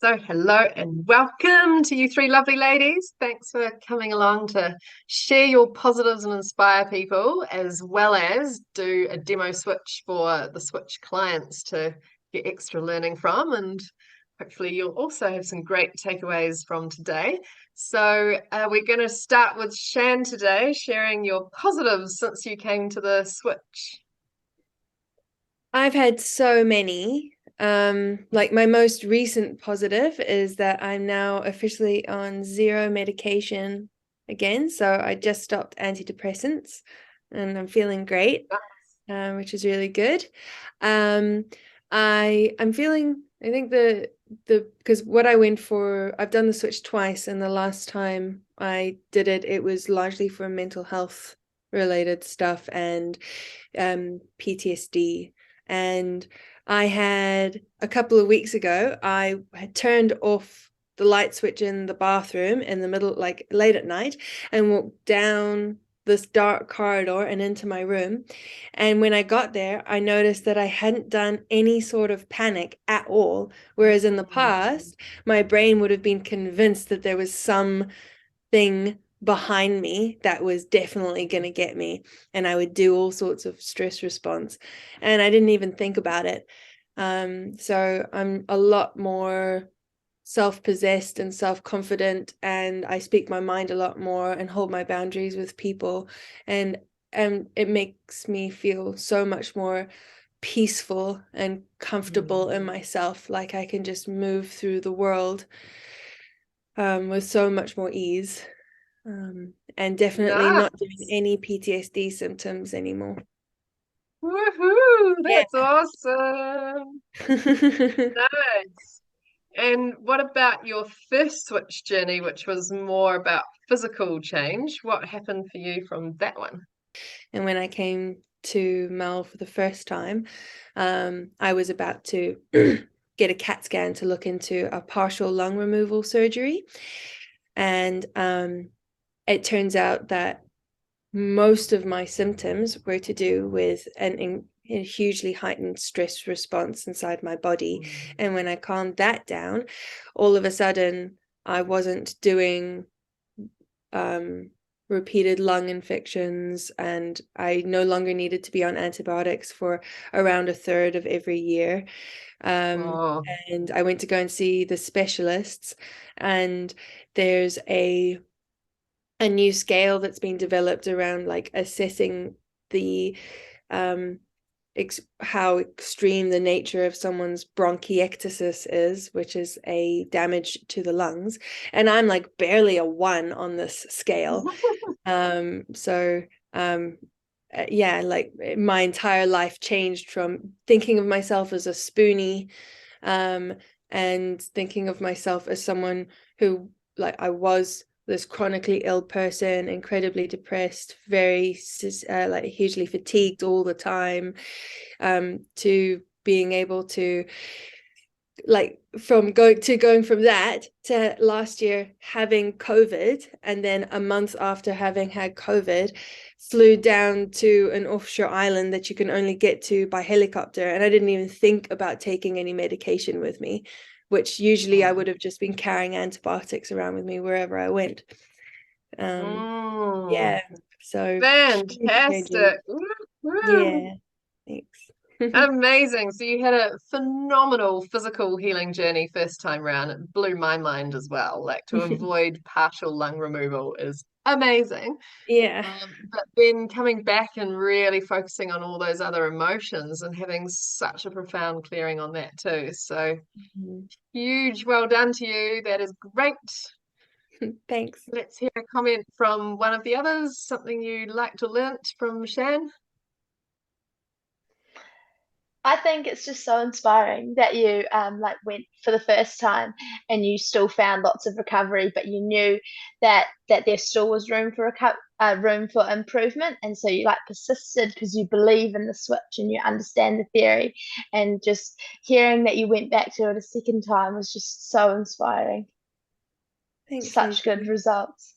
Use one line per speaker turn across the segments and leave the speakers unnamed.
So, hello and welcome to you three lovely ladies. Thanks for coming along to share your positives and inspire people, as well as do a demo switch for the switch clients to get extra learning from. And hopefully, you'll also have some great takeaways from today. So, we're going to start with Shan today, sharing your positives since you came to the switch.
I've had so many. Like my most recent positive is that I'm now officially on zero medication again. So I just stopped antidepressants and I'm feeling great, which is really good. Um, I'm feeling, I think because what I went for, I've done the switch twice, and the last time I did it, it was largely for mental health related stuff and PTSD. And I had a couple of weeks ago, I had turned off the light switch in the bathroom in the middle, like late at night, and walked down this dark corridor and into my room. And when I got there, I noticed that I hadn't done any sort of panic at all. Whereas in the past, my brain would have been convinced that there was something behind me that was definitely going to get me. And I would do all sorts of stress response. And I didn't even think about it. So I'm a lot more self-possessed and self-confident, and I speak my mind a lot more and hold my boundaries with people, and it makes me feel so much more peaceful and comfortable in myself, like I can just move through the world with so much more ease, and definitely not doing
Nice.
any PTSD symptoms anymore.
Woohoo!
Yeah.
That's awesome. Nice. And what about your first switch journey, which was more about physical change? What happened for you from that one?
And when I came to Mel for the first time, I was about to get a CAT scan to look into a partial lung removal surgery. And it turns out that most of my symptoms were to do with a hugely heightened stress response inside my body. And when I calmed that down, all of a sudden, I wasn't doing repeated lung infections, and I no longer needed to be on antibiotics for around a third of every year. Um,
Oh,
and I went to go and see the specialists, and there's a new scale that's been developed around like assessing the um how extreme the nature of someone's bronchiectasis is, which is a damage to the lungs. And I'm like barely a 1 on this scale. So yeah, like my entire life changed from thinking of myself as a spoonie, um, and thinking of myself as someone who, like, I was this chronically ill person, incredibly depressed, very like hugely fatigued all the time, to being able to, like, going from that to last year having COVID, and then a month after having had COVID, flew down to an offshore island that you can only get to by helicopter. And I didn't even think about taking any medication with me, which usually I would have just been carrying antibiotics around with me wherever I went. Um,
mm,
yeah, so huge changes.
fantastic. Woo.
Yeah, thanks.
Amazing. So you had a phenomenal physical healing journey first time round. It blew my mind as well. Like to avoid partial lung removal is amazing.
Yeah.
But then coming back and really focusing on all those other emotions and having such a profound clearing on that too. So huge well done to you. That is great.
Thanks.
Let's hear a comment from one of the others, something you liked or learnt from Shan.
I think it's just so inspiring that you like went for the first time and you still found lots of recovery, but you knew that there still was room for improvement, and so you like persisted because you believe in the switch and you understand the theory, and just hearing that you went back to it a second time was just so inspiring.
Thanks,
Such good
Lucy.
results.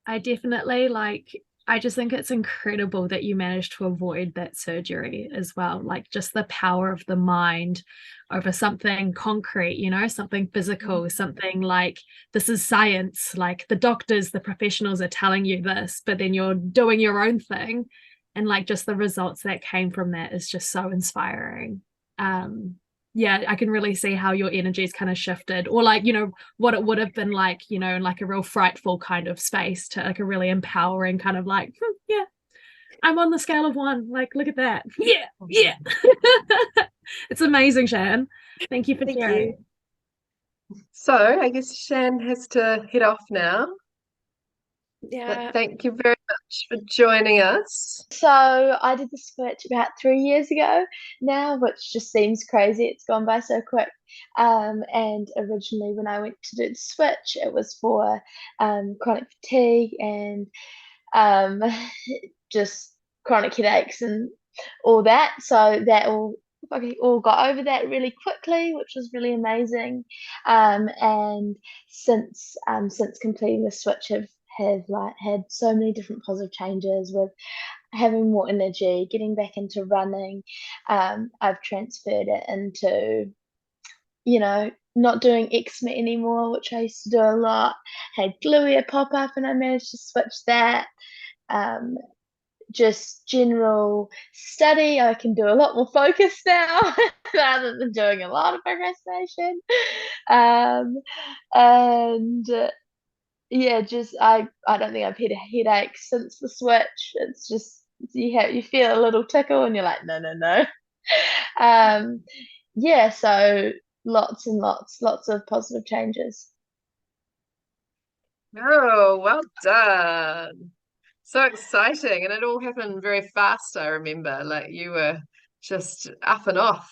I definitely like I just think it's incredible that you managed to avoid that surgery as well. Like just the power of the mind over something concrete, you know, something physical, something like this is science, like the doctors, the professionals are telling you this, but then you're doing your own thing. And like just the results that came from that is just so inspiring. Yeah, I can really see how your energy's kind of shifted, or like, you know, what it would have been like, you know, in like a real frightful kind of space to like a really empowering kind of like, yeah, I'm on the scale of 1. Like, look at that. Yeah, yeah. It's amazing, Shan. Thank you for
Thank
sharing.
you.
So I guess Shan has to head off now.
Yeah.
But thank you very much for joining us.
So I did the switch about 3 years ago now, which just seems crazy. It's gone by so quick. And originally, when I went to do the switch, it was for chronic fatigue and um, just chronic headaches and all that. So that all got over that really quickly, which was really amazing. And since completing the switch, have like had so many different positive changes with having more energy, getting back into running. I've transferred it into, not doing eczema anymore, which I used to do a lot. Had gluea pop up and I managed to switch that. Um, just general study, I can do a lot more focus now rather than doing a lot of procrastination. And yeah, just I don't think I've had a headache since the switch. It's just you feel a little tickle and you're like, no, no, no. Yeah, so lots and lots of positive changes.
Oh, well done. So exciting. And it all happened very fast, I remember. Like you were just up and off.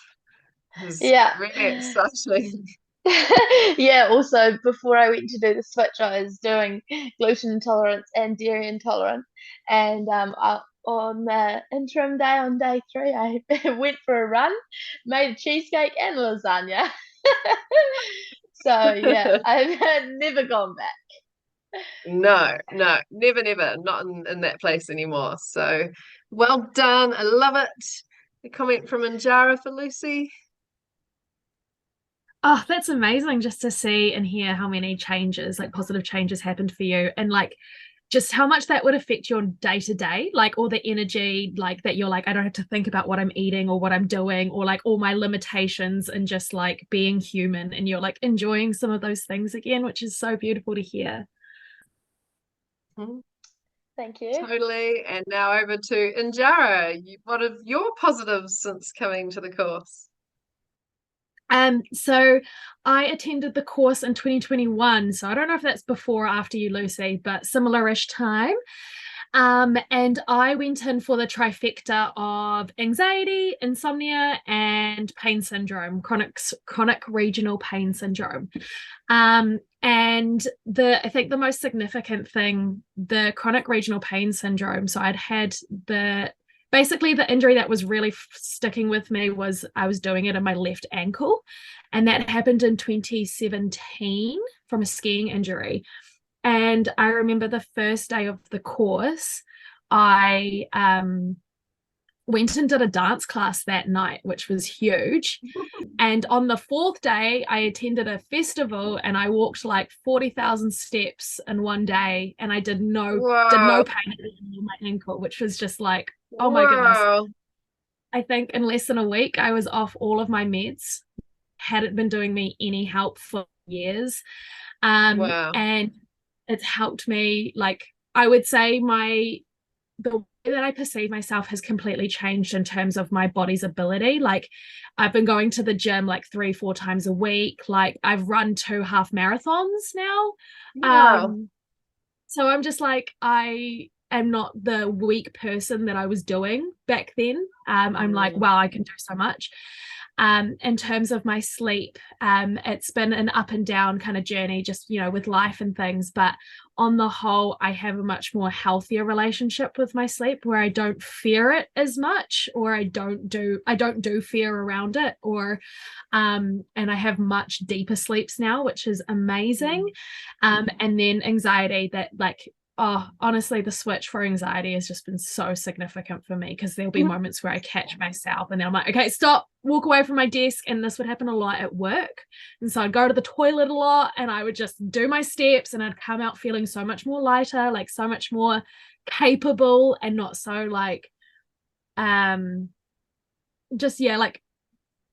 It was
Yeah.
really exciting.
Yeah, also before I went to do the switch, I was doing gluten intolerance and dairy intolerant. And on the interim day, on day 3, I went for a run, made a cheesecake and lasagna. So yeah, I've never gone back.
No, no, never, never, not in that place anymore. So well done. I love it. A comment from Injaro for Lucy.
Oh, that's amazing just to see and hear how many changes, like positive changes happened for you, and like just how much that would affect your day to day, like all the energy, like that you're like, I don't have to think about what I'm eating or what I'm doing or like all my limitations, and just like being human, and you're like enjoying some of those things again, which is so beautiful to hear.
Thank you.
Totally. And now over to Injaro. What are your positives since coming to the course?
So I attended the course in 2021. So I don't know if that's before or after you, Lucy, but similar-ish time. And I went in for the trifecta of anxiety, insomnia, and pain syndrome, chronic regional pain syndrome. And I think the most significant thing, the chronic regional pain syndrome. So I'd had basically the injury that was really sticking with me was I was doing it in my left ankle, and that happened in 2017 from a skiing injury. And I remember the first day of the course, I went and did a dance class that night, which was huge. And on the 4th day, I attended a festival and I walked like 40,000 steps in one day, and I did no pain in my ankle, which was just like, oh my goodness. I think in less than a week, I was off all of my meds. Hadn't been doing me any help for years. And it's helped me, like, I would say the way that I perceive myself has completely changed in terms of my body's ability. Like, I've been going to the gym like 3-4 times a week. Like, I've run 2 half marathons now.
Wow.
So I'm just like, I am not the weak person that I was doing back then. I'm like, wow, I can do so much. In terms of my sleep, it's been an up and down kind of journey, just, you know, with life and things. But on the whole, I have a much more healthier relationship with my sleep, where I don't fear it as much, or I don't do fear around it, or and I have much deeper sleeps now, which is amazing. And then anxiety, that like honestly, the switch for anxiety has just been so significant for me, because there'll be moments where I catch myself and then I'm like, okay, stop, walk away from my desk. And this would happen a lot at work. And so I'd go to the toilet a lot and I would just do my steps and I'd come out feeling so much more lighter, like so much more capable, and not so like, just, yeah, like,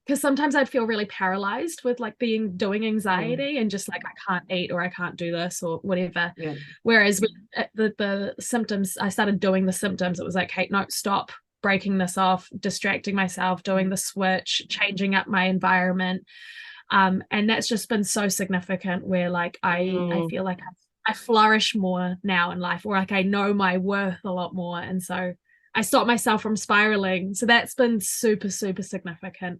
because sometimes I'd feel really paralyzed with like doing anxiety and just like I can't eat or I can't do this or whatever.
Yeah.
Whereas with the symptoms, I started doing the symptoms. It was like, hey, no, stop, breaking this off, distracting myself, doing the switch, changing up my environment. And that's just been so significant, where like I feel like I flourish more now in life, or like I know my worth a lot more. And so I stop myself from spiraling. So that's been super, super significant.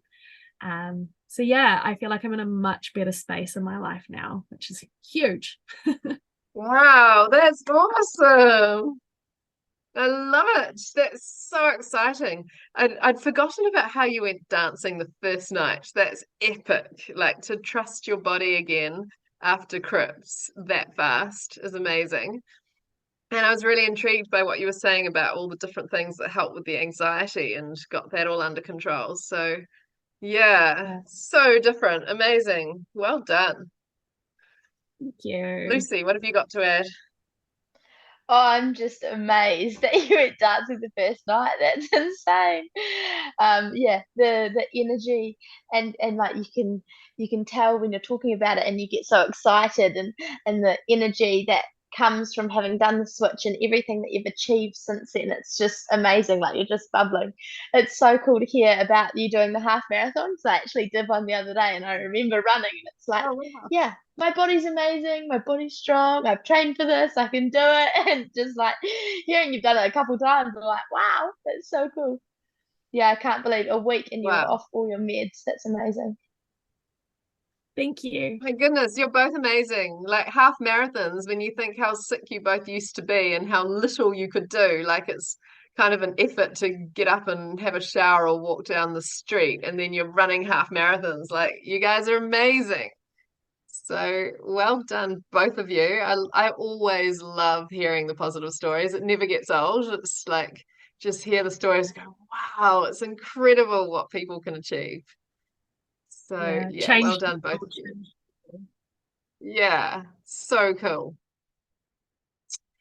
So yeah, I feel like I'm in a much better space in my life now, which is huge.
Wow, that's awesome. I love it. That's so exciting. I'd forgotten about how you went dancing the first night. That's epic. Like, to trust your body again after Crips that fast is amazing. And I was really intrigued by what you were saying about all the different things that help with the anxiety and got that all under control. So yeah, so different. Amazing. Well done.
Thank you.
Lucy, what have you got to add?
Oh, I'm just amazed that you went dancing the first night. That's insane. Yeah, the energy, and like you can tell when you're talking about it and you get so excited, and the energy that comes from having done the switch and everything that you've achieved since then. It's just amazing. Like, you're just bubbling. It's so cool to hear about you doing the half marathons. I actually did one the other day and I remember running, and it's like,
Oh, wow.
yeah, my body's amazing, my body's strong, I've trained for this, I can do it. And just like hearing you've done it a couple times, I'm like, wow, that's so cool. Yeah, I can't believe a week and you were
Wow.
off all your meds. That's amazing.
Thank you.
My goodness, you're both amazing. Like, half marathons, when you think how sick you both used to be and how little you could do, like, it's kind of an effort to get up and have a shower or walk down the street, and then you're running half marathons. Like, you guys are amazing. So well done, both of you. I always love hearing the positive stories. It never gets old. It's like, just hear the stories, go, wow, it's incredible what people can achieve. So yeah, well
Change.
done, both of you. Yeah, so cool.